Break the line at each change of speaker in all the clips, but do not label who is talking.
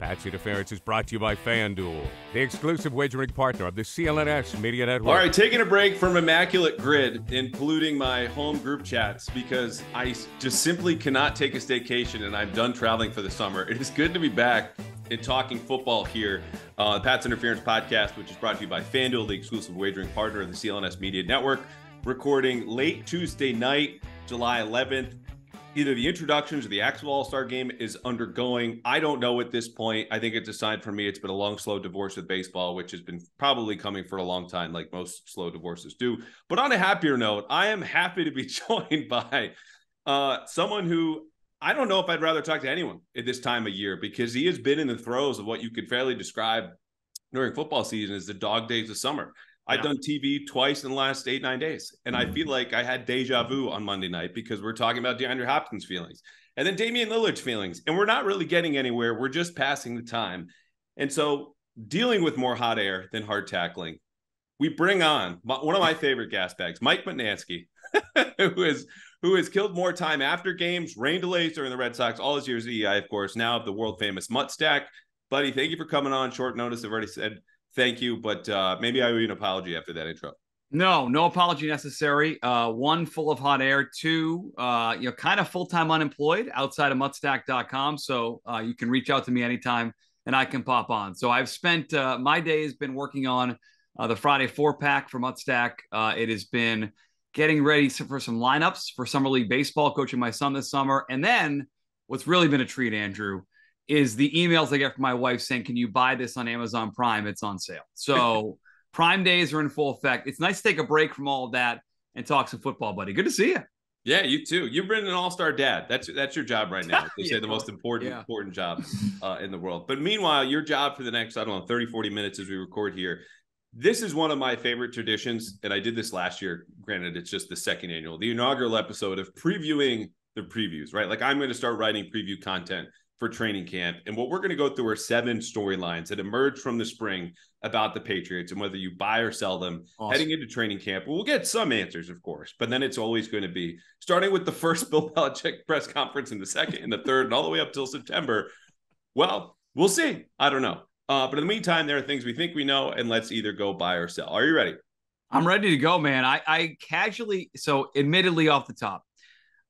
Pat's Interference is brought to you by FanDuel, the exclusive wagering partner of the CLNS Media Network.
All right, taking a break from Immaculate Grid and polluting my home group chats because I just simply cannot take a staycation and I'm done traveling for the summer. It is good to be back and talking football here. Pat's Interference podcast, which is brought to you by FanDuel, the exclusive wagering partner of the CLNS Media Network, recording late Tuesday night, July 11th. Either the introductions or the actual All-Star game is undergoing. I don't know at this point. I think it's a sign for me. It's been a long, slow divorce with baseball, which has been probably coming for a long time, like most slow divorces do. But on a happier note, I am happy to be joined by someone who I don't know if I'd rather talk to anyone at this time of year, because he has been in the throes of what you could fairly describe during football season as the dog days of summer. I've done TV twice in the last 8-9 days, and I feel like I had deja vu on Monday night because we're talking about DeAndre Hopkins' feelings and then Damian Lillard's feelings, and we're not really getting anywhere. We're just passing the time. And so, dealing with more hot air than hard tackling, we bring on one of my favorite gas bags, Mike Mutnansky, who has killed more time after games, rain delays during the Red Sox, all his years at EI, of course, now of the world-famous Mutt Stack. Buddy, thank you for coming on short notice. I've already said thank you, but maybe I owe you an apology after that intro.
No apology necessary. One, full of hot air. Two, kind of full-time unemployed outside of mutstack.com. So you can reach out to me anytime and I can pop on. So I've spent my day has been working on the Friday 4-pack for Mutstack. It has been getting ready for some lineups for Summer League Baseball, coaching my son this summer. And then what's really been a treat, Andrew, is the emails I get from my wife saying, can you buy this on Amazon Prime? It's on sale. So Prime days are in full effect. It's nice to take a break from all of that and talk some football, buddy. Good to see you.
Yeah, you too. You've been an all-star dad. That's your job right now. They say the most important job in the world. But meanwhile, your job for the next, 30, 40 minutes as we record here, this is one of my favorite traditions, and I did this last year. Granted, it's just the second annual, the inaugural episode of previewing the previews, right? Like, I'm going to start writing preview content for training camp. And what we're going to go through are 7 storylines that emerge from the spring about the Patriots and whether you buy or sell them heading into training camp. We'll get some answers, of course, but then it's always going to be starting with the first Bill Belichick press conference in the second, in the third, and all the way up till September. Well, we'll see. I don't know. But in the meantime, there are things we think we know, and let's either go buy or sell. Are you ready?
I'm ready to go, man. I casually, so admittedly off the top,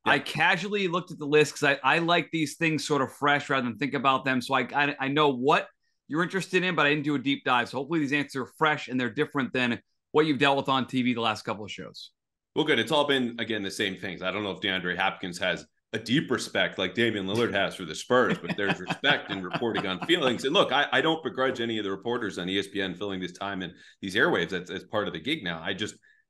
I casually looked at the list because I like these things sort of fresh rather than think about them. So I know what you're interested in, but I didn't do a deep dive. So hopefully these answers are fresh and they're different than what you've dealt with on TV the last couple of shows.
Well, good. It's all been, again, the same things. I don't know if DeAndre Hopkins has a deep respect like Damian Lillard has for the Spurs, but there's respect in reporting on feelings. And look, I don't begrudge any of the reporters on ESPN filling this time in these airwaves. That's part of the gig now.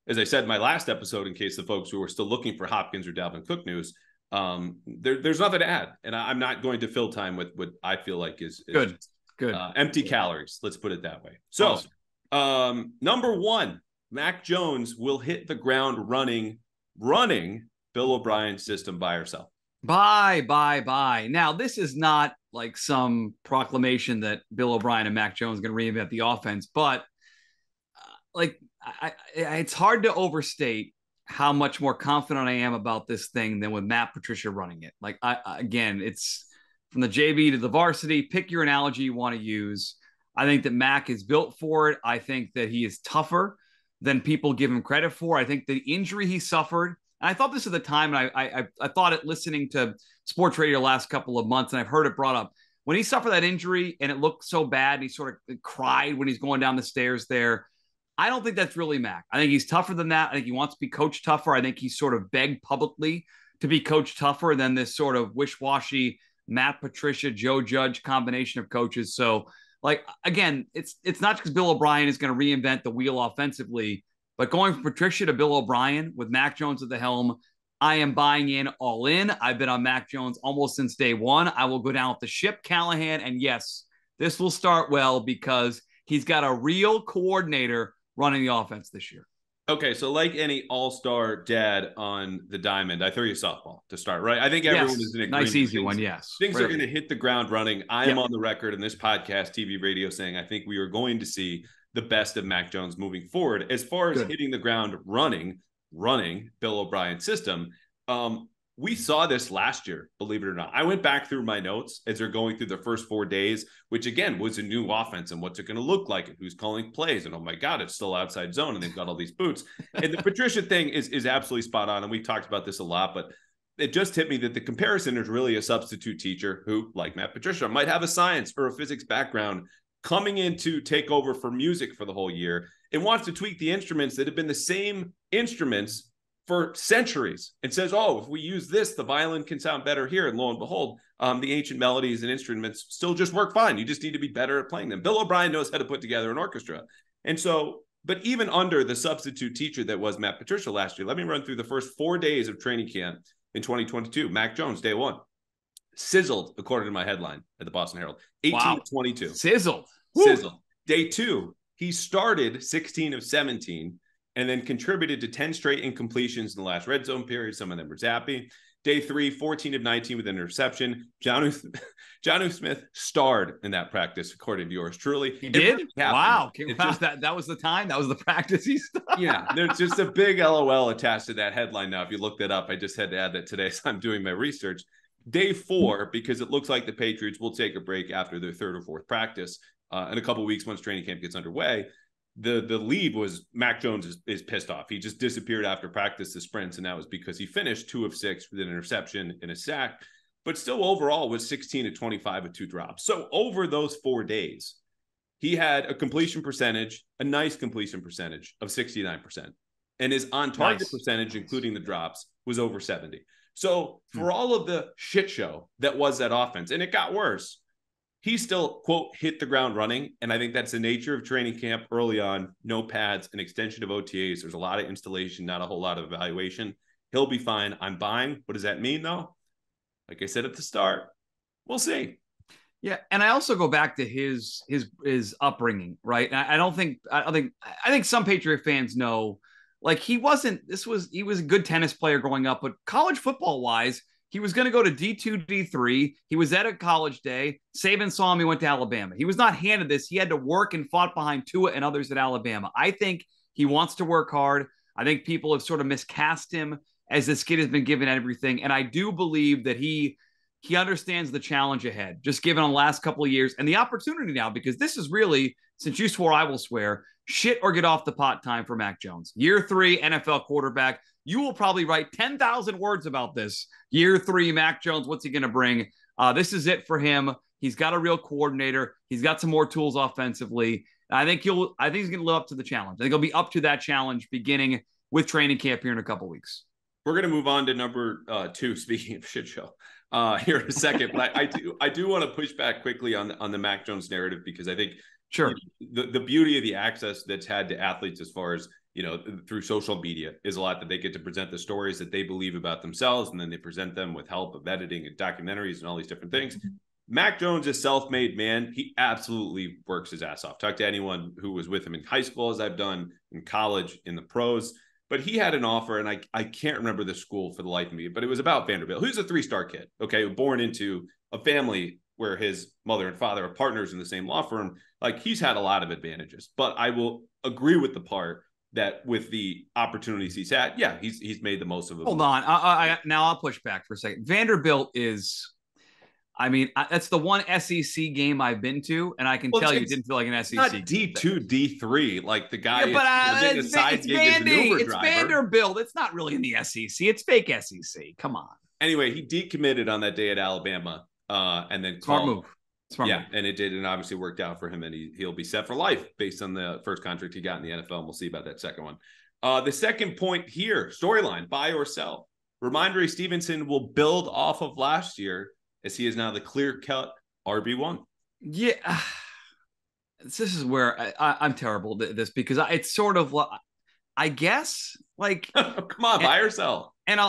As I said in my last episode, in case the folks who are still looking for Hopkins or Dalvin Cook news, there's nothing to add. And I'm not going to fill time with what I feel like is
good.
Empty calories. Let's put it that way. So, number 1, Mac Jones will hit the ground running Bill O'Brien's system, buy or sell.
Buy. Now, this is not like some proclamation that Bill O'Brien and Mac Jones are going to reinvent the offense, but it's hard to overstate how much more confident I am about this thing than with Matt Patricia running it. Like, again, it's from the JV to the varsity. Pick your analogy you want to use. I think that Mac is built for it. I think that he is tougher than people give him credit for. I think the injury he suffered, and I thought this at the time, and I thought it listening to sports radio the last couple of months, and I've heard it brought up. When he suffered that injury and it looked so bad, and he sort of cried when he's going down the stairs there, I don't think that's really Mac. I think he's tougher than that. I think he wants to be coached tougher. I think he sort of begged publicly to be coached tougher than this sort of wish-washy Matt Patricia, Joe Judge combination of coaches. So, like, again, it's not because Bill O'Brien is going to reinvent the wheel offensively, but going from Patricia to Bill O'Brien with Mac Jones at the helm, I am buying in all in. I've been on Mac Jones almost since day one. I will go down with the ship, Callahan. And yes, this will start well because he's got a real coordinator running the offense this year.
Okay, so like any all-star dad on the diamond, I throw you a softball to start, right? I think everyone is in agreement.
Nice, easy one, yes.
Things are going to hit the ground running. I am on the record in this podcast, TV, radio, saying I think we are going to see the best of Mac Jones moving forward. As far as hitting the ground running Bill O'Brien's system, we saw this last year, believe it or not. I went back through my notes as they're going through the first 4 days, which again was a new offense and what's it going to look like and who's calling plays. And oh my God, it's still outside zone and they've got all these boots. And the Patricia thing is absolutely spot on. And we've talked about this a lot, but it just hit me that the comparison is really a substitute teacher who, like Matt Patricia, might have a science or a physics background coming in to take over for music for the whole year and wants to tweak the instruments that have been the same instruments for centuries and says, oh, if we use this, the violin can sound better here. And lo and behold, the ancient melodies and instruments still just work fine. You just need to be better at playing them. Bill O'Brien knows how to put together an orchestra. And so, but even under the substitute teacher that was Matt Patricia last year, let me run through the first 4 days of training camp in 2022. Mac Jones, day one, sizzled, according to my headline at the Boston Herald, 18-22.
Sizzled.
Sizzled. Day two, he started 16 of 17 and then contributed to 10 straight incompletions in the last red zone period. Some of them were zappy. Day three, 14 of 19 with an interception. JuJu Smith starred in that practice, according to yours truly.
He did?
Really
wow.
Just,
that was the time? That was the practice he started?
Yeah, there's just a big LOL attached to that headline now. If you look that up, I just had to add that today, so I'm doing my research. Day four, because it looks like the Patriots will take a break after their third or fourth practice in a couple of weeks once training camp gets underway. The lead was Mac Jones is pissed off. He just disappeared after practice, the sprints, and that was because he finished 2 of 6 with an interception and a sack, but still overall was 16 of 25 with 2 drops. So over those 4 days, he had a completion percentage, a nice completion percentage of 69%. And his on-target percentage, including the drops, was over 70. So for all of the shit show that was that offense, and it got worse, he still, quote, hit the ground running. And I think that's the nature of training camp early on. No pads, an extension of OTAs. There's a lot of installation, not a whole lot of evaluation. He'll be fine. I'm buying. What does that mean, though? Like I said at the start, we'll see.
Yeah, and I also go back to his upbringing, right? And I think some Patriot fans know, like, he was a good tennis player growing up, but college football wise, he was going to go to D2, D3. He was at a college day. Saban saw him. He went to Alabama. He was not handed this. He had to work and fought behind Tua and others at Alabama. I think he wants to work hard. I think people have sort of miscast him as this kid has been given everything. And I do believe that he understands the challenge ahead, just given the last couple of years and the opportunity now, because this is really, since you swore, I will swear, shit or get off the pot time for Mac Jones. Year 3 NFL quarterback. You will probably write 10,000 words about this. Year 3, Mac Jones, what's he going to bring? This is it for him. He's got a real coordinator. He's got some more tools offensively. I think he's going to live up to the challenge. I think he'll be up to that challenge beginning with training camp here in a couple of weeks.
We're going to move on to number 2, speaking of shit show, here in a second. But I do want to push back quickly on the Mac Jones narrative, because I think
sure
the beauty of the access that's had to athletes as far as, through social media is a lot, that they get to present the stories that they believe about themselves, and then they present them with help of editing and documentaries and all these different things. Mac Jones is a self-made man. He absolutely works his ass off. Talk to anyone who was with him in high school, as I've done, in college, in the pros. But he had an offer, and I can't remember the school for the life of me, but it was about Vanderbilt. Who's a 3-star kid, okay, born into a family where his mother and father are partners in the same law firm. Like, he's had a lot of advantages. But I will agree with the part that with the opportunities he's had, yeah, he's made the most of it.
Hold on. Now I'll push back for a second. Vanderbilt is, that's the one SEC game I've been to, and I can tell you it didn't feel like an SEC.
Not D2, D3, like the guy
it's Vanderbilt. It's not really in the SEC. It's fake SEC. Come on.
Anyway, he decommitted on that day at Alabama, and then
Smart move.
And it did, and obviously worked out for him, and he'll be set for life based on the first contract he got in the NFL, and we'll see about that second one. The second point here, storyline, buy or sell. Rhamondre Stevenson will build off of last year, as he is now the clear-cut RB1.
Yeah, this is where I'm terrible at this, because it's sort of, I guess, like...
Come on, buy or sell.
And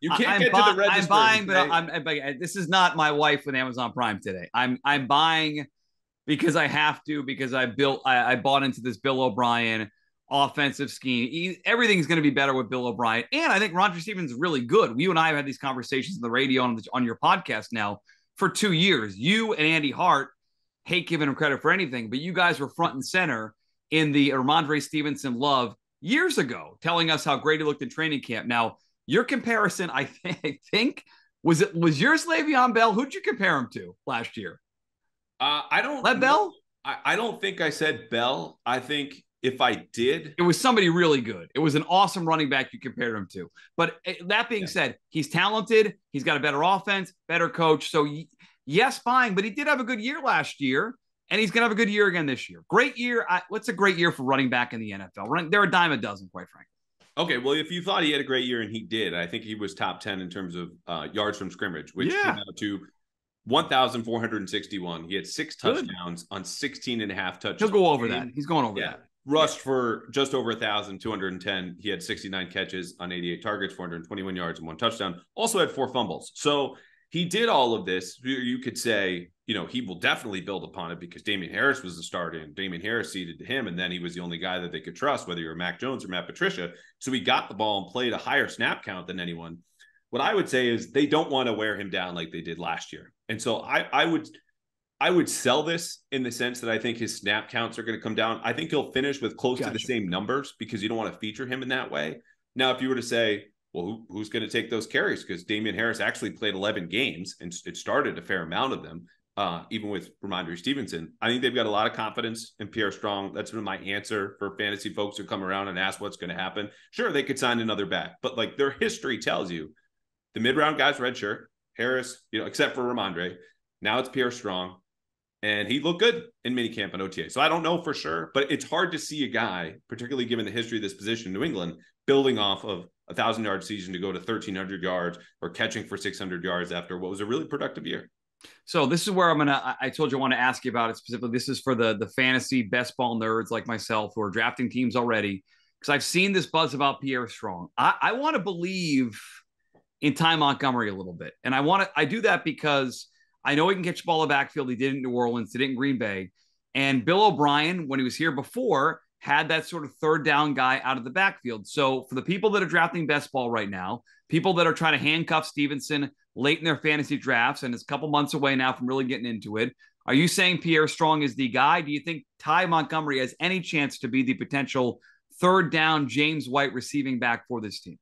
you can't get to the register.
I'm buying, but this is not my wife with Amazon Prime today. I'm buying because I have to, because I bought into this Bill O'Brien offensive scheme. Everything's going to be better with Bill O'Brien. And I think Rhamondre Stevenson is really good. You and I have had these conversations on the radio on your podcast now for 2 years. You and Andy Hart hate giving him credit for anything, but you guys were front and center in the Rhamondre Stevenson love years ago, telling us how great he looked in training camp. Now, Your comparison, I think, was yours Le'Veon Bell? Who'd you compare him to last year?
I don't.
Lev Bell?
I don't think I said Bell. I think if I did,
it was somebody really good. It was an awesome running back you compared him to. But that being said, he's talented. He's got a better offense, better coach. So yes, fine. But he did have a good year last year, and he's going to have a good year again this year. Great year. What's a great year for running back in the NFL? They're a dime a dozen, quite frankly.
Okay, well, if you thought he had a great year, and he did, I think he was top 10 in terms of yards from scrimmage, which came out to 1,461. He had 6 touchdowns on 16 and a half touches.
He'll go over that. He's going over that.
Rushed for just over 1,210. He had 69 catches on 88 targets, 421 yards, and 1 touchdown. Also had 4 fumbles. So he did all of this. You could say, he will definitely build upon it because Damian Harris was the starter, and Damian Harris ceded to him, and then he was the only guy that they could trust, whether you're Mac Jones or Matt Patricia. So he got the ball and played a higher snap count than anyone. What I would say is they don't want to wear him down like they did last year. And so I would sell this in the sense that I think his snap counts are going to come down. I think he'll finish with close to the same numbers because you don't want to feature him in that way. Now, if you were to say, well, who's going to take those carries? Because Damian Harris actually played 11 games and it started a fair amount of them, even with Rhamondre Stevenson. I think they've got a lot of confidence in Pierre Strong. That's been my answer for fantasy folks who come around and ask what's going to happen. Sure, they could sign another back, but like their history tells you, the mid-round guys redshirt, Harris, except for Rhamondre. Now it's Pierre Strong. And he looked good in minicamp and OTA. So I don't know for sure, but it's hard to see a guy, particularly given the history of this position in New England, building off of a 1,000-yard season to go to 1,300 yards or catching for 600 yards after what was a really productive year.
So this is where I told you I want to ask you about it specifically. This is for the fantasy best ball nerds like myself who are drafting teams already, because I've seen this buzz about Pierre Strong. I want to believe in Ty Montgomery a little bit. And I do that because I know he can catch the ball in the backfield. He did it in New Orleans, did it in Green Bay. And Bill O'Brien, when he was here before, had that sort of third down guy out of the backfield. So for the people that are drafting best ball right now, people that are trying to handcuff Stevenson late in their fantasy drafts, and it's a couple months away now from really getting into it, are you saying Pierre Strong is the guy? Do you think Ty Montgomery has any chance to be the potential third down James White receiving back for this team?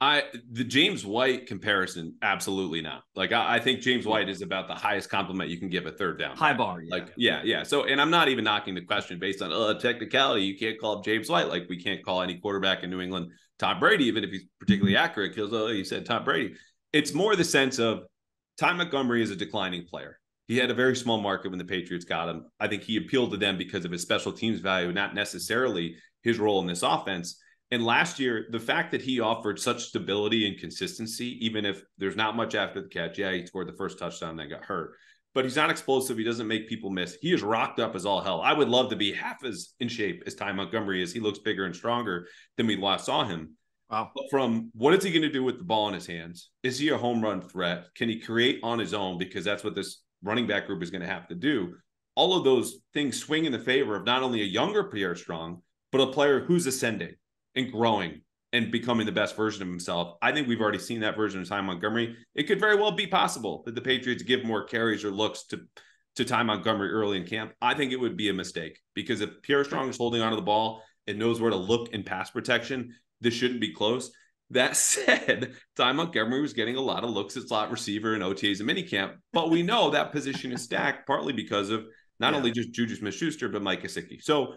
The James White comparison, absolutely not. Like, I think James White is about the highest compliment you can give a third down.
High bar.
Yeah. Yeah. So, and I'm not even knocking the question based on technicality. You can't call up James White. Like, we can't call any quarterback in New England Tom Brady, even if he's particularly accurate, because you said Tom Brady. It's more the sense of Ty Montgomery is a declining player. He had a very small market when the Patriots got him. I think he appealed to them because of his special teams value, not necessarily his role in this offense. And last year, the fact that he offered such stability and consistency, even if there's not much after the catch, he scored the first touchdown, then got hurt. But he's not explosive. He doesn't make people miss. He is rocked up as all hell. I would love to be half as in shape as Ty Montgomery is. He looks bigger and stronger than we last saw him.
Wow.
But from what is he going to do with the ball in his hands? Is he a home run threat? Can he create on his own? Because that's what this running back group is going to have to do. All of those things swing in the favor of not only a younger Pierre Strong, but a player who's ascending and growing and becoming the best version of himself. I think we've already seen that version of Ty Montgomery. It could very well be possible that the Patriots give more carries or looks to Ty Montgomery early in camp. I think it would be a mistake because if Pierre Strong is holding onto the ball and knows where to look in pass protection, this shouldn't be close. That said, Ty Montgomery was getting a lot of looks at slot receiver and OTAs and minicamp, but we know that position is stacked partly because of not only just JuJu Smith-Schuster, but Mike Gesicki. So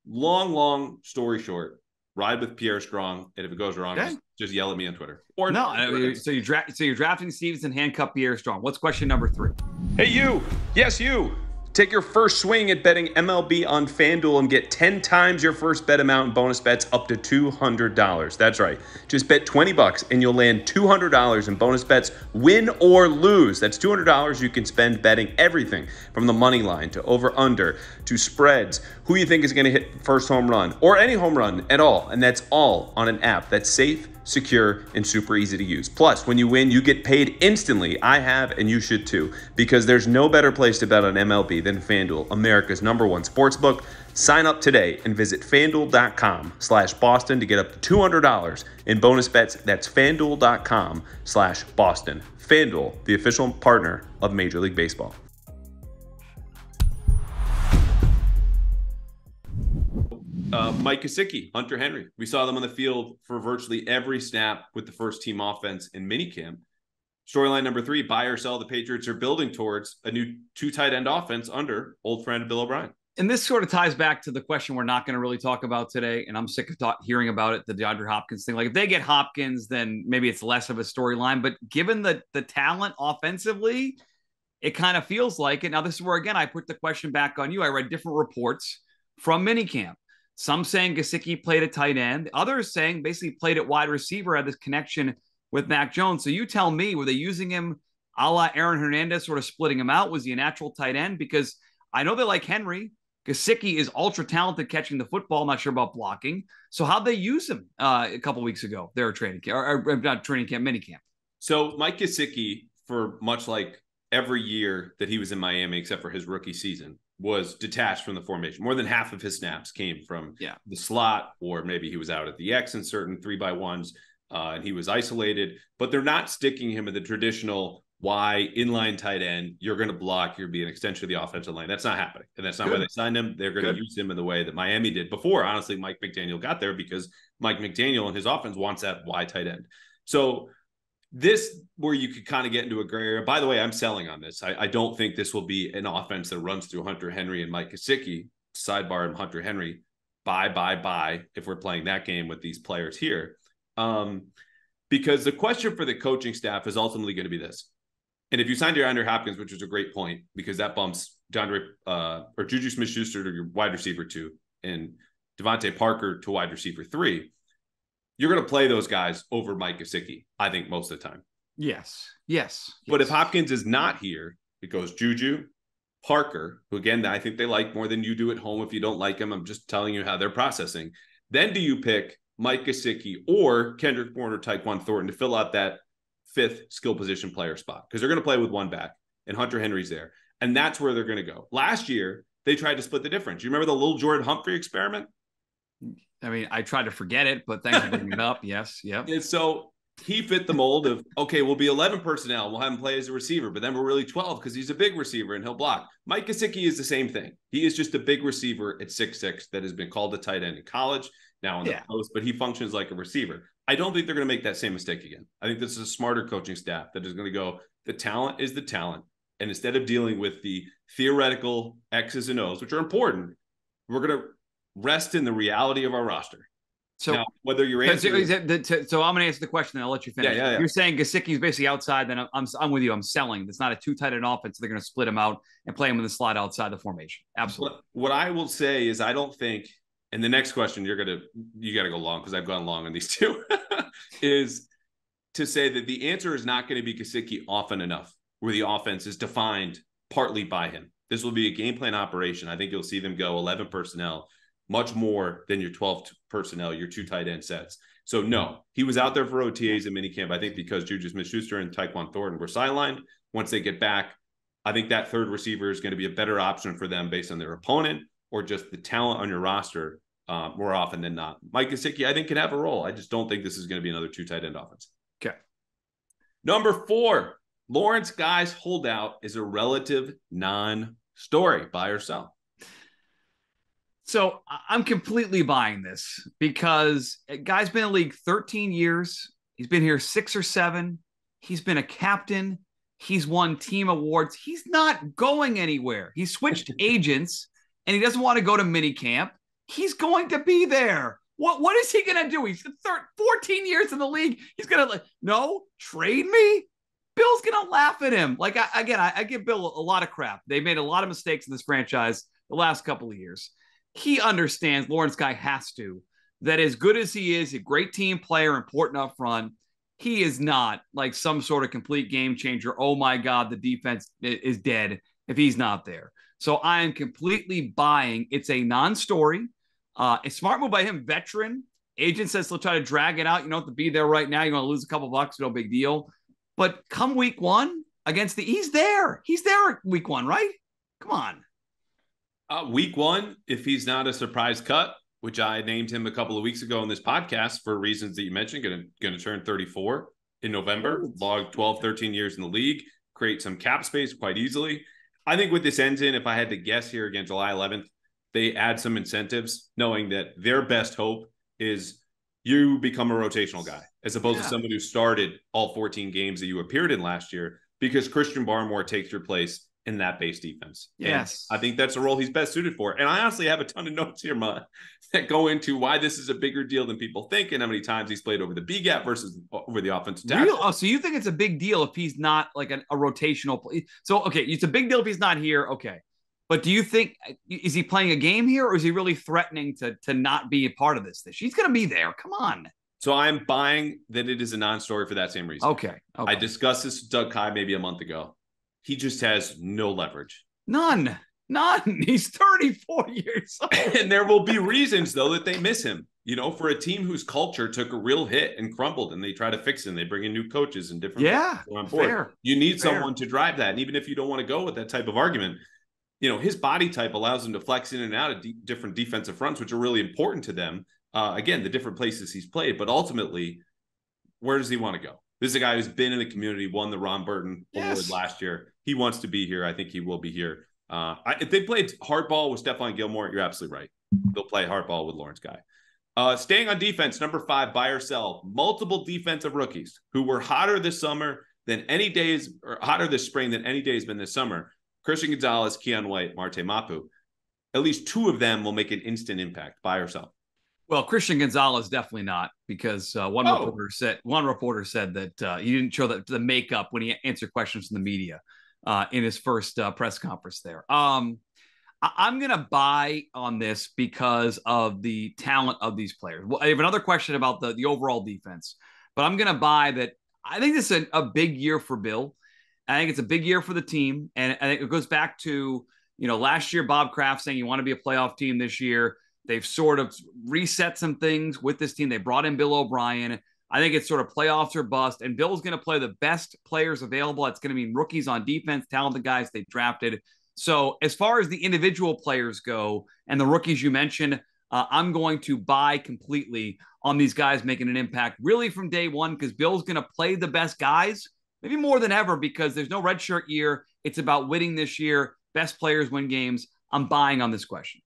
long story short, ride with Pierre Strong, and if it goes wrong, just yell at me on Twitter. Or
no, so you're drafting Stevenson, handcuff Pierre Strong. What's question number 3?
Hey, you. Yes, you. Take your first swing at betting MLB on FanDuel and get 10 times your first bet amount in bonus bets up to $200. That's right. Just bet $20 and you'll land $200 in bonus bets, win or lose. That's $200 you can spend betting everything from the money line to over-under to spreads, who you think is going to hit first home run or any home run at all. And that's all on an app that's safe, secure, and super easy to use. Plus, when you win, you get paid instantly. I have, and you should too, because there's no better place to bet on MLB than FanDuel, America's #1 sportsbook. Sign up today and visit FanDuel.com/Boston to get up to $200 in bonus bets. That's FanDuel.com/Boston. FanDuel, the official partner of Major League Baseball. Mike Gesicki, Hunter Henry. We saw them on the field for virtually every snap with the first team offense in minicamp. Storyline number 3, buy or sell. The Patriots are building towards a new 2 tight end offense under old friend Bill O'Brien.
And this sort of ties back to the question we're not going to really talk about today. And I'm sick of hearing about it, the DeAndre Hopkins thing. Like if they get Hopkins, then maybe it's less of a storyline. But given the talent offensively, it kind of feels like it. Now, this is where, again, I put the question back on you. I read different reports from minicamp. Some saying Gesicki played at tight end. Others saying basically played at wide receiver, had this connection with Mac Jones. So you tell me, were they using him a la Aaron Hernandez, sort of splitting him out? Was he a natural tight end? Because I know they like Henry. Gesicki is ultra talented catching the football. I'm not sure about blocking. So how'd they use him a couple weeks ago? Their training camp, or not training camp, minicamp.
So Mike Gesicki, for much like every year that he was in Miami, except for his rookie season, was detached from the formation. More than half of his snaps came from the slot, or maybe he was out at the X in certain 3x1s, and he was isolated. But they're not sticking him in the traditional Y inline tight end. You're going to block. You're being an extension of the offensive line. That's not happening, and that's not why they signed him. They're going to use him in the way that Miami did before. Honestly, Mike McDaniel got there because Mike McDaniel and his offense wants that Y tight end. So this, where you could kind of get into a gray area. By the way, I'm selling on this. I don't think this will be an offense that runs through Hunter Henry and Mike Gesicki. Sidebar and Hunter Henry. Buy. If we're playing that game with these players here, because the question for the coaching staff is ultimately going to be this. And if you signed DeAndre Hopkins, which is a great point, because that bumps DeAndre or JuJu Smith-Schuster to your wide receiver 2 and Devontae Parker to wide receiver 3, you're going to play those guys over Mike Gesicki, I think, most of the time.
Yes.
But if Hopkins is not here, it goes JuJu, Parker, who, again, I think they like more than you do at home. If you don't like him, I'm just telling you how they're processing. Then do you pick Mike Gesicki or Kendrick Bourne or Tyquan Thornton to fill out that 5th skill position player spot? Because they're going to play with one back, and Hunter Henry's there. And that's where they're going to go. Last year, they tried to split the difference. You remember the little Jordan Humphrey experiment?
I mean, I tried to forget it, but thanks for bringing it up. Yes. Yep.
And so he fit the mold of, okay, we'll be 11 personnel. We'll have him play as a receiver, but then we're really 12 because he's a big receiver and he'll block. Mike Gesicki is the same thing. He is just a big receiver at 6'6" that has been called a tight end in college, now in the post, but he functions like a receiver. I don't think they're going to make that same mistake again. I think this is a smarter coaching staff that is going to go, the talent is the talent. And instead of dealing with the theoretical X's and O's, which are important, we're going to rest in the reality of our roster. So now, whether you're answering,
so I'm going to answer the question, and I'll let you finish.
Yeah.
You're saying Gesicki's basically outside. Then I'm with you. I'm selling. It's not a 2 tight end offense. They're going to split him out and play him in the slot outside the formation. Absolutely.
What I will say is, I don't think. And the next question, you got to go long because I've gone long on these two, is to say that the answer is not going to be Gesicki often enough, where the offense is defined partly by him. This will be a game plan operation. I think you'll see them go 11 personnel, much more than your 12 personnel, your 2 tight end sets. So no, he was out there for OTAs and minicamp, I think, because JuJu Smith-Schuster and Tyquan Thornton were sidelined. Once they get back, I think that third receiver is going to be a better option for them based on their opponent or just the talent on your roster more often than not. Mike Gesicki, I think, can have a role. I just don't think this is going to be another 2 tight end offense.
Okay.
Number 4, Lawrence Guy's holdout is a relative non-story. Buy or sell?
So I'm completely buying this because a guy's been in the league 13 years. He's been here 6 or 7. He's been a captain. He's won team awards. He's not going anywhere. He switched agents and he doesn't want to go to minicamp. He's going to be there. What is he going to do? He's 14 years in the league. He's going to no, trade me? Bill's going to laugh at him. Like, I give Bill a lot of crap. They made a lot of mistakes in this franchise the last couple of years. He understands, Lawrence Guy has to, that as good as he is, a great team player, important up front, he is not like some sort of complete game changer. Oh my God, the defense is dead if he's not there. So I am completely buying. It's a non-story. A smart move by him, veteran. Agent says they'll try to drag it out. You don't have to be there right now. You're going to lose a couple bucks. No big deal. But come week 1 against he's there. He's there week 1, right? Come on.
Week 1, if he's not a surprise cut, which I named him a couple of weeks ago in this podcast for reasons that you mentioned, going to turn 34 in November, log 12, 13 years in the league, create some cap space quite easily. I think what this ends in, if I had to guess here again, July 11th, they add some incentives, knowing that their best hope is you become a rotational guy, as opposed to someone who started all 14 games that you appeared in last year, because Christian Barmore takes your place in that base defense.
Yes.
And I think that's a role he's best suited for. And I honestly have a ton of notes here, Ma, that go into why this is a bigger deal than people think, and how many times he's played over the B gap versus over the offensive tackle.
Oh, so you think it's a big deal if he's not like a rotational play? So, okay, it's a big deal if he's not here. Okay. But do you think, is he playing a game here, or is he really threatening to not be a part of this? He's going to be there. Come on.
So I'm buying that it is a non-story for that same reason.
Okay.
I discussed this with Doug Kai maybe a month ago. He just has no leverage.
None. He's 34 years old.
And there will be reasons, though, that they miss him. You know, for a team whose culture took a real hit and crumbled, and they try to fix it, and they bring in new coaches and different on board.
Fair.
You need someone to drive that. And even if you don't want to go with that type of argument, you know, his body type allows him to flex in and out of different defensive fronts, which are really important to them. Again, the different places he's played, but ultimately, where does he want to go? This is a guy who's been in the community, won the Ron Burton Award last year. He wants to be here. I think he will be here. If they played hardball with Stephon Gilmore, you're absolutely right. They'll play hardball with Lawrence Guy. Staying on defense, number 5, buy or sell. Multiple defensive rookies who were hotter this summer than any days, or hotter this spring than any day has been this summer. Christian Gonzalez, Keon White, Marte Mapu. At least 2 of them will make an instant impact. Buy or sell?
Well, Christian Gonzalez definitely not, because one reporter said that he didn't show the makeup when he answered questions from the media in his first press conference there. I'm going to buy on this because of the talent of these players. Well, I have another question about the overall defense, but I'm going to buy that. I think this is a big year for Bill. I think it's a big year for the team. And I think it goes back to, last year, Bob Kraft saying you want to be a playoff team this year. They've sort of reset some things with this team. They brought in Bill O'Brien. I think it's sort of playoffs or bust. And Bill's going to play the best players available. It's going to mean rookies on defense, talented guys they drafted. So as far as the individual players go and the rookies you mentioned, I'm going to buy completely on these guys making an impact really from day one, because Bill's going to play the best guys, maybe more than ever, because there's no redshirt year. It's about winning this year. Best players win games. I'm buying on this question.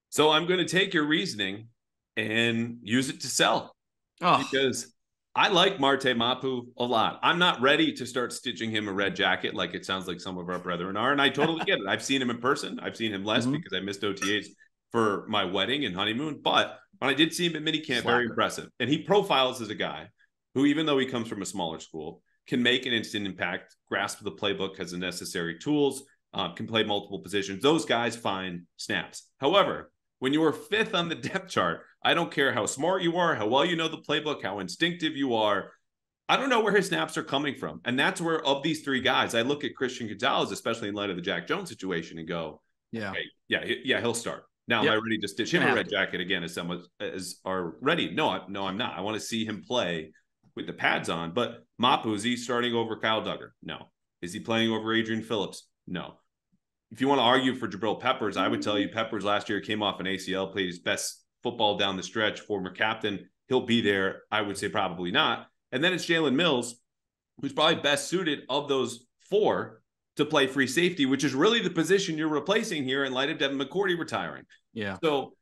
So I'm going to take your reasoning and use it to sell. Because I like Marte Mapu a lot. I'm not ready to start stitching him a red jacket like it sounds like some of our brethren are, and I totally get it. I've seen him in person. I've seen him less because I missed OTAs for my wedding and honeymoon, but when I did see him at minicamp, very impressive. And he profiles as a guy who, even though he comes from a smaller school, can make an instant impact, grasp the playbook, has the necessary tools, can play multiple positions. Those guys find snaps. However, when you are 5th on the depth chart, I don't care how smart you are, how well you know the playbook, how instinctive you are. I don't know where his snaps are coming from. And that's where, of these 3 guys, I look at Christian Gonzalez, especially in light of the Jack Jones situation, and go, okay, he'll start. Now, am I ready to stitch him a red jacket again as someone are ready? No, I'm not. I want to see him play with the pads on. But Mapu, is he starting over Kyle Duggar? No. Is he playing over Adrian Phillips? No. If you want to argue for Jabril Peppers, I would tell you Peppers last year came off an ACL, played his best football down the stretch, former captain. He'll be there. I would say probably not. And then it's Jalen Mills, who's probably best suited of those 4 to play free safety, which is really the position you're replacing here in light of Devin McCourty retiring. Yeah. So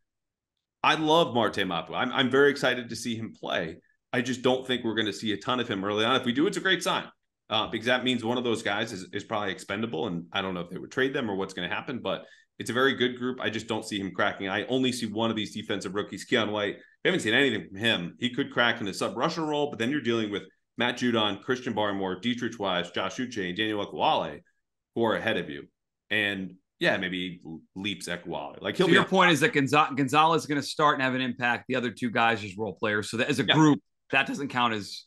I love Marte Mapu. I'm very excited to see him play. I just don't think we're going to see a ton of him early on. If we do, it's a great sign. Because that means one of those guys is probably expendable, and I don't know if they would trade them or what's going to happen, but it's a very good group. I just don't see him cracking. I only see one of these defensive rookies, Keon White. I haven't seen anything from him. He could crack in a sub-rusher role, but then you're dealing with Matt Judon, Christian Barmore, Dietrich Wise, Josh Uche, and Daniel Ekuale, who are ahead of you. And maybe leaps Ekuale. Like, he'll be
your point is that Gonzalez is going to start and have an impact. The other 2 guys are role players. So that as a group, that doesn't count as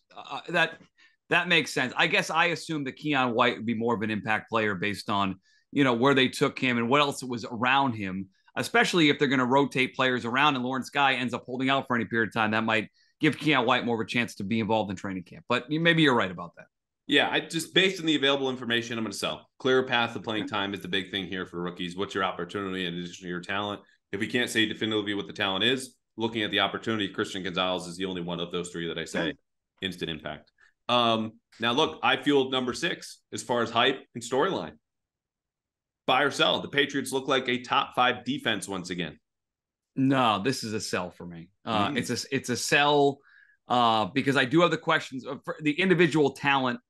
that makes sense. I guess I assumed that Keon White would be more of an impact player based on, where they took him and what else was around him, especially if they're going to rotate players around and Lawrence Guy ends up holding out for any period of time. That might give Keon White more of a chance to be involved in training camp. But maybe you're right about that.
Yeah, I just, based on the available information, I'm going to sell. Clear path to playing time is the big thing here for rookies. What's your opportunity in addition to your talent? If we can't say definitively what the talent is, looking at the opportunity, Christian Gonzalez is the only one of those 3 that I say instant impact. Now, look, I fueled number 6 as far as hype and storyline. Buy or sell? The Patriots look like a top 5 defense once again.
No, this is a sell for me. It's a sell because I do have the questions for the individual talent.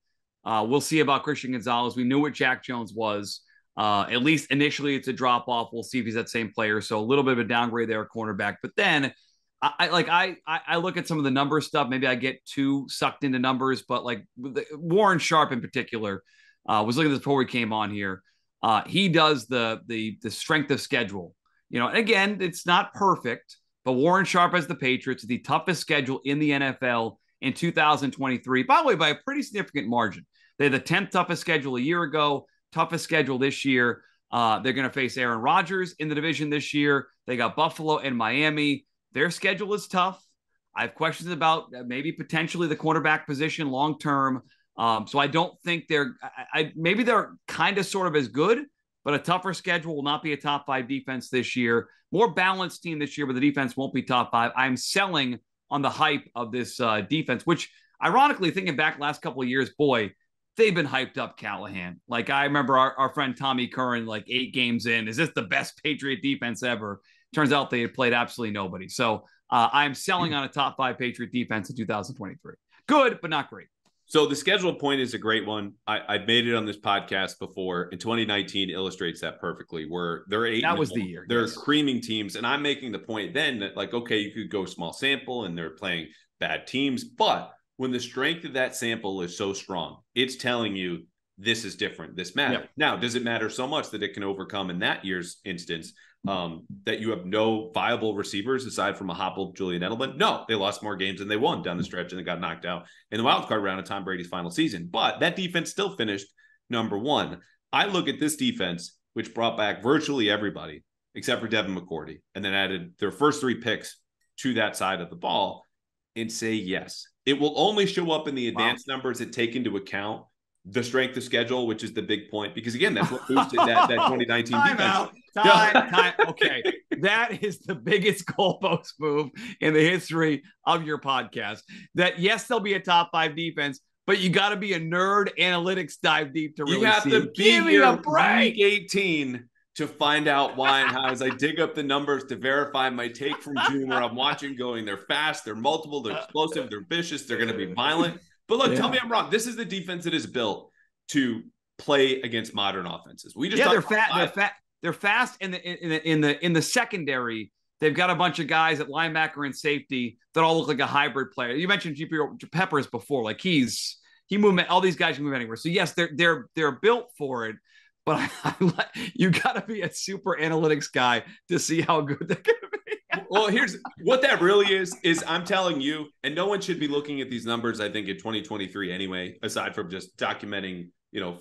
We'll see about Christian Gonzalez. We knew what Jack Jones was. At least initially, it's a drop off. We'll see if he's that same player. So a little bit of a downgrade there, cornerback. But then I look at some of the number stuff. Maybe I get too sucked into numbers, but like Warren Sharp in particular, was looking at this before we came on here. He does the strength of schedule. You know, and again, it's not perfect, but Warren Sharp has the Patriots, the toughest schedule in the NFL in 2023, by the way, by a pretty significant margin. They had the 10th toughest schedule a year ago, toughest schedule this year. They're going to face Aaron Rodgers in the division this year. They got Buffalo and Miami. Their schedule is tough. I have questions about maybe potentially the cornerback position long term. So I don't think maybe they're kind of sort of as good, but a tougher schedule will not be a top 5 defense this year. More balanced team this year, but the defense won't be top 5. I'm selling on the hype of this defense, which ironically, thinking back last couple of years, boy, they've been hyped up, Callahan. Like I remember our friend Tommy Curran, like 8 games in, is this the best Patriot defense ever? Turns out they had played absolutely nobody. So I'm selling on a top 5 Patriot defense in 2023. Good, but not great.
So the schedule point is a great one. I've made it on this podcast before. In 2019 illustrates that perfectly, where they're 8.
That was the year.
They're creaming teams. And I'm making the point then that, like, okay, you could go small sample and they're playing bad teams. But when the strength of that sample is so strong, it's telling you this is different. This matters. Yep. Now, does it matter so much that it can overcome in that year's instance that you have no viable receivers aside from a hobbled Julian Edelman? No, they lost more games than they won down the stretch, and they got knocked out in the wild card round of Tom Brady's final season. But that defense still finished number 1. I look at this defense, which brought back virtually everybody except for Devin McCourty, and then added their first 3 picks to that side of the ball, and say yes. It will only show up in the advanced numbers that take into account the strength of schedule, which is the big point, because again, that's what boosted that 2019 defense.
Time. Okay. That is the biggest goalpost move in the history of your podcast. That yes, there'll be a top 5 defense, but you got to be a nerd analytics dive deep to really see.
You have to be here week 18 to find out why and how, as I dig up the numbers to verify my take from June, where I'm watching going, they're fast, they're multiple, they're explosive, they're vicious, they're going to be violent. But look, tell me I'm wrong. This is the defense that is built to play against modern offenses. We just
they're fast in the secondary. They've got a bunch of guys at linebacker and safety that all look like a hybrid player. You mentioned GP Peppers before, like he moved. All these guys can move anywhere. So yes, they're built for it. But you got to be a super analytics guy to see how good they're going to be.
Well, here's what that really is I'm telling you, and no one should be looking at these numbers, I think, in 2023 anyway, aside from just documenting,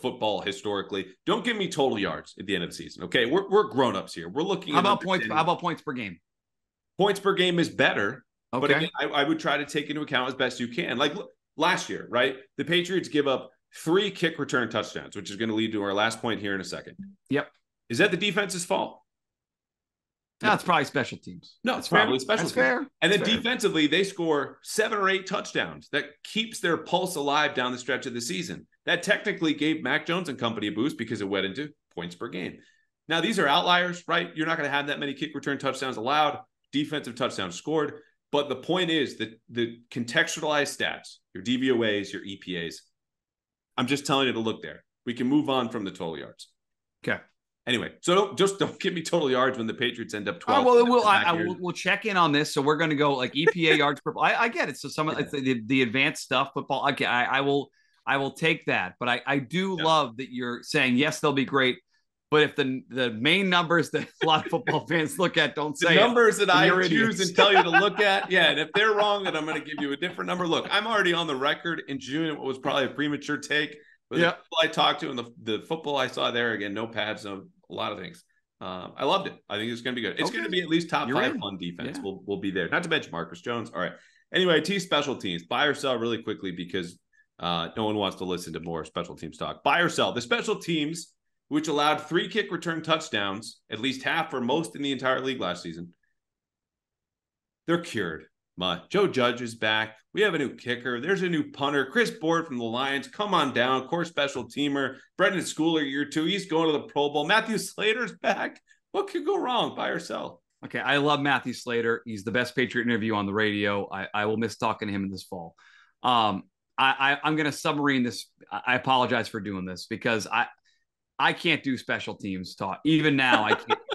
football historically. Don't give me total yards at the end of the season. Okay. We're grown-ups here. We're looking
at points. How about points per game?
Points per game is better.
Okay.
But again, I would try to take into account as best you can. Like last year, right? The Patriots give up 3 kick return touchdowns, which is going to lead to our last point here in a second.
Yep.
Is that the defense's fault?
No, it's probably special teams.
No, it's probably special teams.
Fair.
And then defensively, they score 7 or 8 touchdowns. That keeps their pulse alive down the stretch of the season. That technically gave Mac Jones and company a boost because it went into points per game. Now, these are outliers, right? You're not going to have that many kick return touchdowns allowed, defensive touchdowns scored. But the point is that the contextualized stats, your DVOAs, your EPAs, I'm just telling you to look there. We can move on from the total yards.
Okay.
Anyway, so don't give me total yards when the Patriots end up 12.
We'll check in on this. So we're going to go like EPA yards per. I get it. So it's the advanced stuff, football. Okay, I will take that. But I do love that you're saying yes, they'll be great. But if the main numbers that a lot of football fans look at don't say
the numbers that I choose and tell you to look at, and if they're wrong, then I'm going to give you a different number. Look, I'm already on the record in June. It was probably a premature take. But the people I talked to and the football I saw there, again, no pads, a lot of things. I loved it. I think it's going to be good. It's going to be at least top 5 on defense. Yeah. We'll be there. Not to mention Marcus Jones. All right. Anyway, special teams. Buy or sell really quickly because no one wants to listen to more special teams talk. Buy or sell. The special teams, which allowed 3 kick return touchdowns, at least half or most in the entire league last season, they're cured. Joe Judge is back. We have a new kicker. There's a new punter. Chris Board from the Lions. Come on down. Core special teamer. Brendan Schooler, year 2. He's going to the Pro Bowl. Matthew Slater's back. What could go wrong? Buy or sell?
Okay, I love Matthew Slater. He's the best Patriot interview on the radio. I will miss talking to him this fall. I'm going to submarine this. I apologize for doing this because I can't do special teams talk. Even now,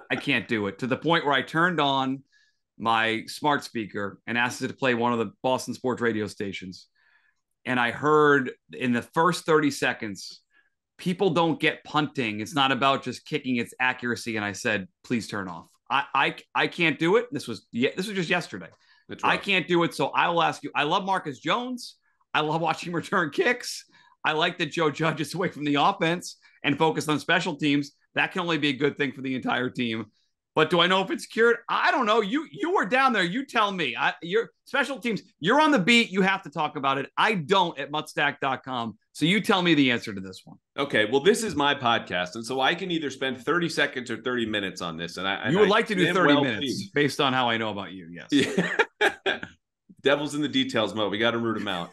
I can't do it, to the point where I turned on my smart speaker and asked it to play one of the Boston sports radio stations. And I heard in the first 30 seconds, people don't get punting. It's not about just kicking, it's accuracy. And I said, please turn off. I can't do it. This was just yesterday. I can't do it. So I will ask you. I love Marcus Jones. I love watching him return kicks. I like that Joe Judge is away from the offense and focused on special teams. That can only be a good thing for the entire team. But do I know if it's cured? I don't know. You were down there. You tell me. Your special teams, you're on the beat. You have to talk about it. I don't at mutstack.com. So you tell me the answer to this one.
Okay. Well, this is my podcast. And so I can either spend 30 seconds or 30 minutes on this. And
you would like to do 30 minutes based on how I know about you. Yes.
Yeah. Devil's in the details, Mo. We got to root him out.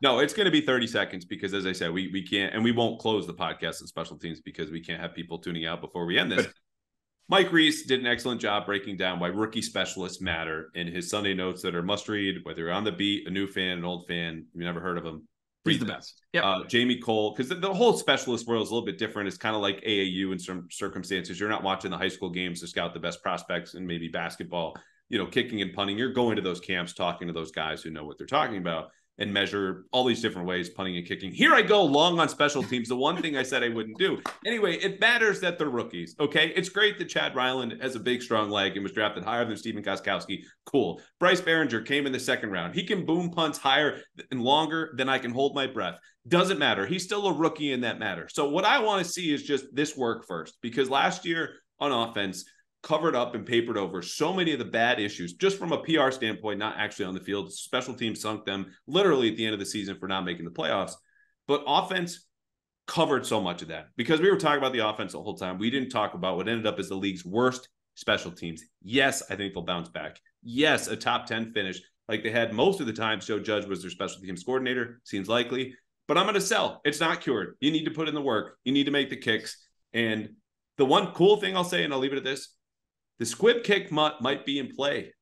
No, it's going to be 30 seconds because, as I said, we can't, and we won't close the podcast on special teams because we can't have people tuning out before we end this. Mike Reese did an excellent job breaking down why rookie specialists matter in his Sunday notes that are must read, whether you're on the beat, a new fan, an old fan, you've never heard of him.
He's the best. Yeah.
Jamie Cole, because the whole specialist world is a little bit different. It's kind of like AAU in some circumstances. You're not watching the high school games to scout the best prospects and maybe basketball, kicking and punting. You're going to those camps, talking to those guys who know what they're talking about and measure all these different ways, punting and kicking. Here I go long on special teams. The one thing I said I wouldn't do. Anyway, it matters that they're rookies, okay? It's great that Chad Ryland has a big, strong leg and was drafted higher than Stephen Gostkowski. Cool. Bryce Behringer came in the second round. He can boom punts higher and longer than I can hold my breath. Doesn't matter. He's still a rookie, and that matters. So what I want to see is just this work first, because last year on offense, covered up and papered over so many of the bad issues, just from a PR standpoint, not actually on the field. Special teams sunk them literally at the end of the season for not making the playoffs. But offense covered so much of that because we were talking about the offense the whole time. We didn't talk about what ended up as the league's worst special teams. Yes, I think they'll bounce back. Yes, a top 10 finish like they had most of the time. Joe Judge was their special teams coordinator. Seems likely. But I'm going to sell. It's not cured. You need to put in the work. You need to make the kicks. And the one cool thing I'll say, and I'll leave it at this, the squib kick might be in play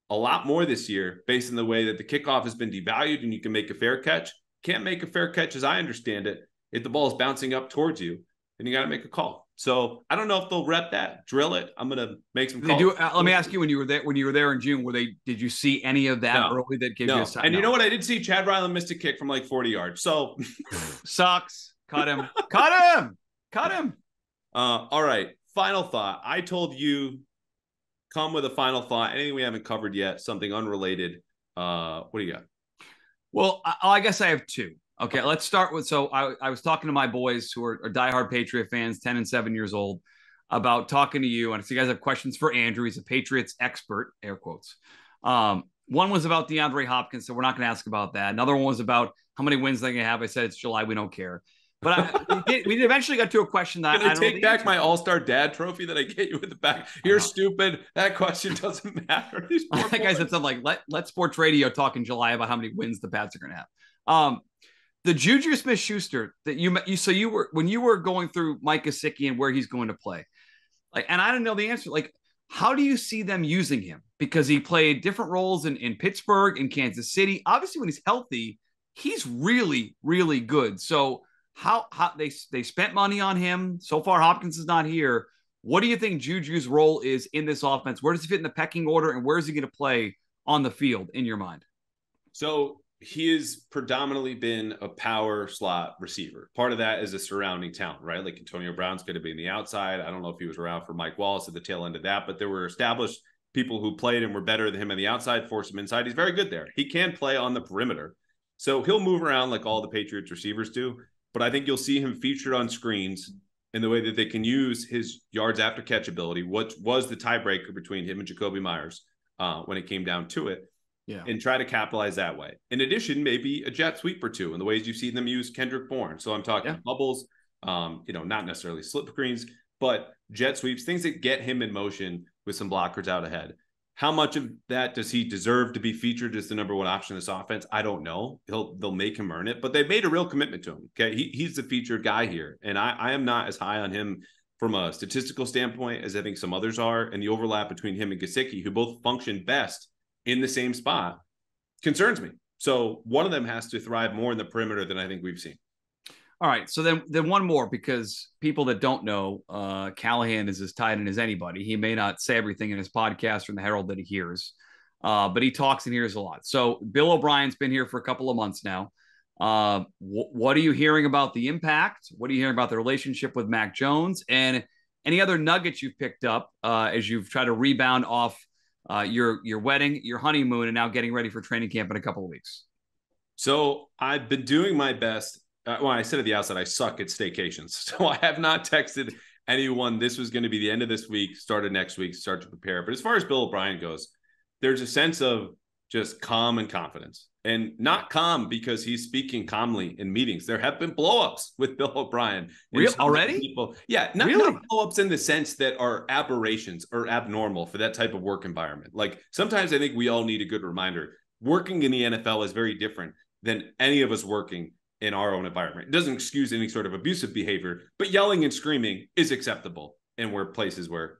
a lot more this year based on the way that the kickoff has been devalued and you can make a fair catch. Can't make a fair catch as I understand it if the ball is bouncing up towards you, then you got to make a call. So I don't know if they'll rep that, drill it. I'm going to make some calls.
Let me ask you, when you were there in June, did you see any of that early that gave you a sign?
And you know what? I did see Chad Ryland missed a kick from like 40 yards. So
sucks. Cut him.
All right. Final thought. I told you, come with a final thought. Anything we haven't covered yet, something unrelated. What do you got?
Well, I guess I have two. Okay, let's start with, so I was talking to my boys who are diehard Patriot fans, 10 and 7 years old, about talking to you. And so you guys have questions for Andrew. He's a Patriots expert, air quotes. One was about DeAndre Hopkins, so we're not going to ask about that. Another one was about how many wins they're going to have. I said it's July, we don't care. But we eventually got to a question that
I take back my All-Star Dad trophy that I get you in the back. You're stupid. That question doesn't matter.
I think I said something like, let sports radio talk in July about how many wins the Pats are going to have. The JuJu Smith-Schuster that when you were going through Mike Gesicki and where he's going to play, and I didn't know the answer. How do you see them using him? Because he played different roles in Pittsburgh, in Kansas City. Obviously, when he's healthy, he's really, really good. So how they spent money on him. So far, Hopkins is not here. What do you think JuJu's role is in this offense? Where does he fit in the pecking order, and where is he going to play on the field in your mind?
So he has predominantly been a power slot receiver. Part of that is a surrounding talent, right? Like Antonio Brown's going to be in the outside. I don't know if he was around for Mike Wallace at the tail end of that, but there were established people who played and were better than him on the outside, force him inside. He's very good there. He can play on the perimeter. So he'll move around like all the Patriots receivers do. But I think you'll see him featured on screens in the way that they can use his yards after catch ability, what was the tiebreaker between him and Jacoby Myers when it came down to it, and try to capitalize that way. In addition, maybe a jet sweep or two in the ways you've seen them use Kendrick Bourne. So I'm talking bubbles, not necessarily slip screens, but jet sweeps, things that get him in motion with some blockers out ahead. How much of that does he deserve to be featured as the number one option in this offense? I don't know. They'll make him earn it, but they've made a real commitment to him. Okay. He's the featured guy here. And I am not as high on him from a statistical standpoint as I think some others are. And the overlap between him and Gesicki, who both function best in the same spot, concerns me. So one of them has to thrive more in the perimeter than I think we've seen.
All right. So then one more, because people that don't know, Callahan is as tight in as anybody. He may not say everything in his podcast or in the Herald that he hears, but he talks and hears a lot. So Bill O'Brien's been here for a couple of months now. What are you hearing about the impact? What are you hearing about the relationship with Mac Jones, and any other nuggets you've picked up as you've tried to rebound off your wedding, your honeymoon, and now getting ready for training camp in a couple of weeks?
So I've been doing my best. Well, I said at the outset, I suck at staycations. So I have not texted anyone. This was going to be the end of this week, start of next week, start to prepare. But as far as Bill O'Brien goes, there's a sense of just calm and confidence, and not calm because he's speaking calmly in meetings. There have been blowups with Bill O'Brien.
Real already?
People, yeah, not blowups in the sense that are aberrations or abnormal for that type of work environment. Like sometimes I think we all need a good reminder. Working in the NFL is very different than any of us working in our own environment. It doesn't excuse any sort of abusive behavior, but yelling and screaming is acceptable in places where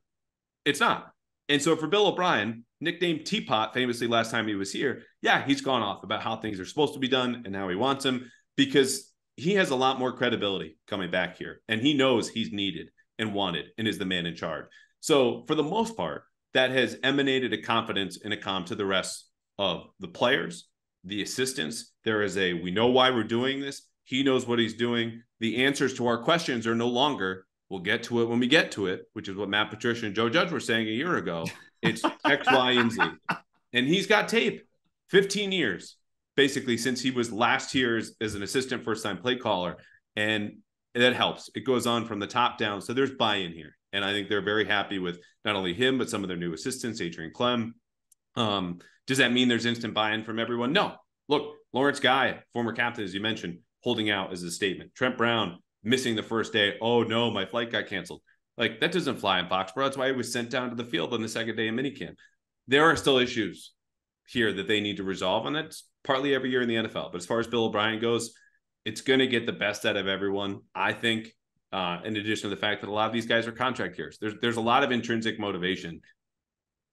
it's not. And so for Bill O'Brien, nicknamed Teapot famously last time he was here, yeah, he's gone off about how things are supposed to be done and how he wants them, because he has a lot more credibility coming back here. And he knows he's needed and wanted and is the man in charge. So for the most part, that has emanated a confidence and a calm to the rest of the players, the assistants. There is we know why we're doing this. He knows what he's doing. The answers to our questions are no longer, we'll get to it when we get to it, which is what Matt Patricia and Joe Judge were saying a year ago. It's X, Y, and Z. And he's got tape, 15 years, basically, since he was last here as an assistant first-time play caller. And that helps. It goes on from the top down. So there's buy-in here. And I think they're very happy with not only him, but some of their new assistants, Adrian Clem. Does that mean there's instant buy-in from everyone? No. Look, Lawrence Guy, former captain, as you mentioned, holding out as a statement. Trent Brown missing the first day. Oh, no, my flight got canceled. Like, that doesn't fly in Foxborough. That's why he was sent down to the field on the second day of minicamp. There are still issues here that they need to resolve, and that's partly every year in the NFL. But as far as Bill O'Brien goes, it's going to get the best out of everyone, I think, in addition to the fact that a lot of these guys are contract years. There's a lot of intrinsic motivation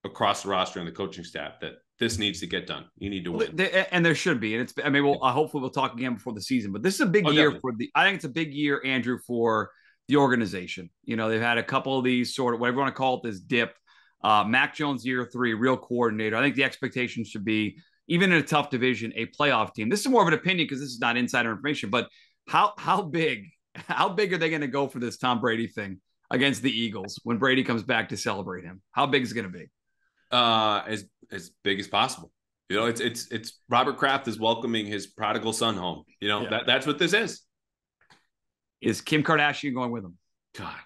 across the roster and the coaching staff that this needs to get done. You need to win.
And there should be. And hopefully we'll talk again before the season, but this is a big year definitely. I think it's a big year, Andrew, for the organization. You know, they've had a couple of these sort of, whatever you want to call it, this dip. Mac Jones, year 3, real coordinator. I think the expectation should be, even in a tough division, a playoff team. This is more of an opinion because this is not insider information, but how big are they going to go for this Tom Brady thing against the Eagles when Brady comes back to celebrate him? How big is it going to be?
As big as possible. You know, it's Robert Kraft is welcoming his prodigal son home. You know, that's what this is.
Is Kim Kardashian going with him?
God,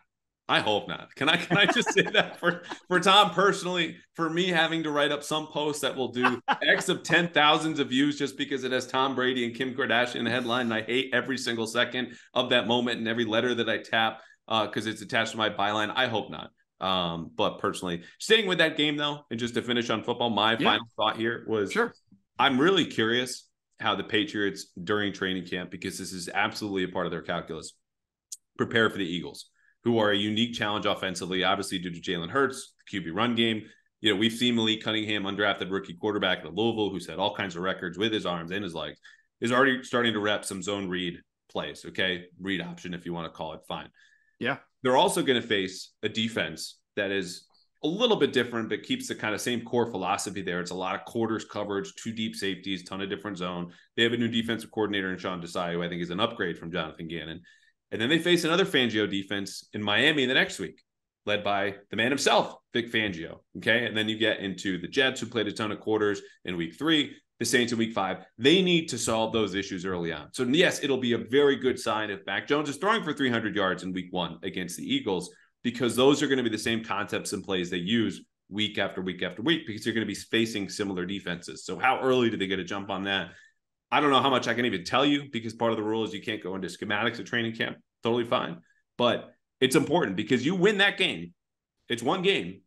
I hope not. Can I just say that for Tom personally, for me having to write up some post that will do X of 10,000s of views just because it has Tom Brady and Kim Kardashian in the headline, and I hate every single second of that moment and every letter that I tap because it's attached to my byline. I hope not. But personally, staying with that game though, and just to finish on football, my final thought here was, I'm really curious how the Patriots during training camp, because this is absolutely a part of their calculus, prepare for the Eagles, who are a unique challenge offensively, obviously due to Jalen Hurts, the QB run game. You know, we've seen Malik Cunningham, undrafted rookie quarterback at Louisville, who's had all kinds of records with his arms and his legs, is already starting to rep some zone read plays. Okay. Read option, if you want to call it, fine.
Yeah.
They're also going to face a defense that is a little bit different, but keeps the kind of same core philosophy there. It's a lot of quarters coverage, 2 deep safeties, ton of different zone. They have a new defensive coordinator in Sean Desai, who I think is an upgrade from Jonathan Gannon. And then they face another Fangio defense in Miami the next week, led by the man himself, Vic Fangio. Okay. And then you get into the Jets, who played a ton of quarters in week 3, the Saints in week 5. They need to solve those issues early on. So yes, it'll be a very good sign if Mac Jones is throwing for 300 yards in week 1 against the Eagles, because those are going to be the same concepts and plays they use week after week after week, because you're going to be facing similar defenses. So how early do they get a jump on that? I don't know how much I can even tell you, because part of the rule is you can't go into schematics at training camp. Totally fine. But it's important, because you win that game. It's one game.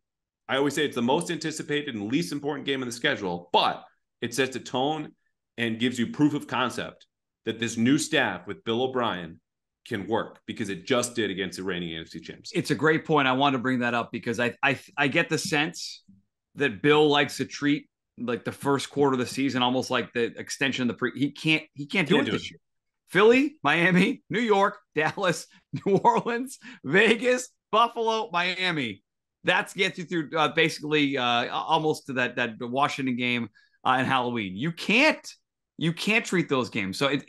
I always say it's the most anticipated and least important game on the schedule, but it sets a tone and gives you proof of concept that this new staff with Bill O'Brien can work, because it just did against the reigning NFC champs.
It's a great point. I want to bring that up because I get the sense that Bill likes to treat like the first quarter of the season almost like the extension of the he can't do it this year. Philly, Miami, New York, Dallas, New Orleans, Vegas, Buffalo, Miami. That gets you through basically almost to that Washington game and Halloween. You can't treat those games. So it's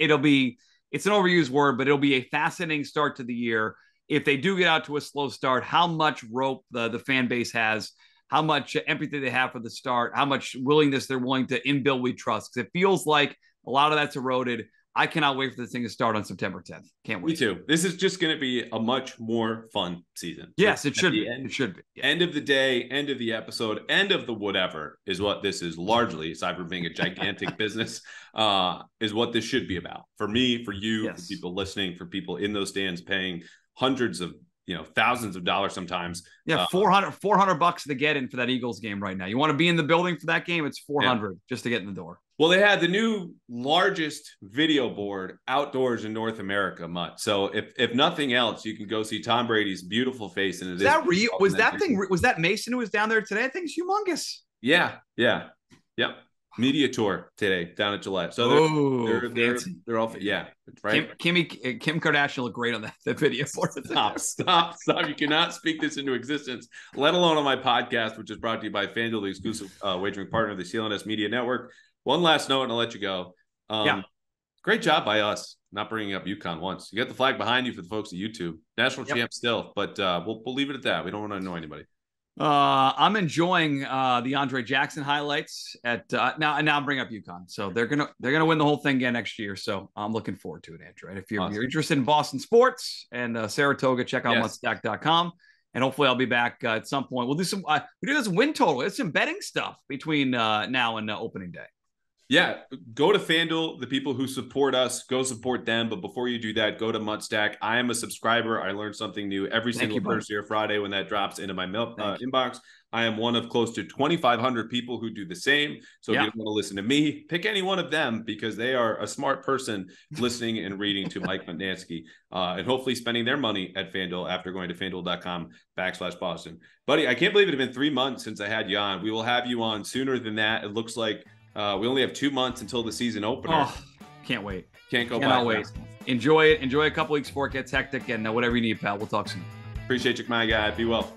an overused word, but it'll be a fascinating start to the year. If they do get out to a slow start, how much rope the fan base has, how much empathy they have for the start, how much willingness they're willing to in-Bill we trust. Because it feels like a lot of that's eroded. I cannot wait for this thing to start on September 10th. Can't wait.
Me too. This is just going to be a much more fun season.
Yes, it should be. It should be.
Yeah. End of the day, end of the episode, end of the whatever is what this is largely, aside from being a gigantic business, is what this should be about. For me, for you, yes. For people listening, for people in those stands paying hundreds of, thousands of dollars sometimes.
Yeah, $400 to get in for that Eagles game right now. You want to be in the building for that game? It's $400 just to get in the door.
Well, they had the new largest video board outdoors in North America, Mutt. So if nothing else, you can go see Tom Brady's beautiful face. And
was that Mason who was down there today? I think it's humongous.
Yeah. Media tour today down at Gillette. So they're all right.
Kim Kardashian looked great on that video.
Stop! You cannot speak this into existence, let alone on my podcast, which is brought to you by FanDuel, the exclusive wagering partner of the CLNS Media Network. One last note, and I'll let you go. Great job by us not bringing up UConn once. You got the flag behind you for the folks at YouTube. National champ still, but we'll leave it at that. We don't want to annoy anybody.
I'm enjoying the Andre Jackson highlights at now I'm bringing up UConn. So they're gonna win the whole thing again next year. So I'm looking forward to it, Andrew. And if you're interested in Boston sports and Saratoga, check out mutstack.com. And hopefully I'll be back at some point. We'll do some this win total. It's some betting stuff between now and opening day.
Yeah, go to FanDuel. The people who support us, go support them. But before you do that, go to Mutstack. I am a subscriber. I learn something new every single Thursday or Friday when that drops into my inbox. I am one of close to 2,500 people who do the same. So if you don't want to listen to me, pick any one of them, because they are a smart person listening and reading to Mike Mutnansky and hopefully spending their money at FanDuel after going to FanDuel.com/Boston. Buddy, I can't believe it had been 3 months since I had you on. We will have you on sooner than that. It looks like we only have 2 months until the season opener.
Oh, can't wait.
Cannot
wait. Enjoy it. Enjoy a couple weeks before it gets hectic, and whatever you need, pal. We'll talk soon.
Appreciate you, my guy. Be well.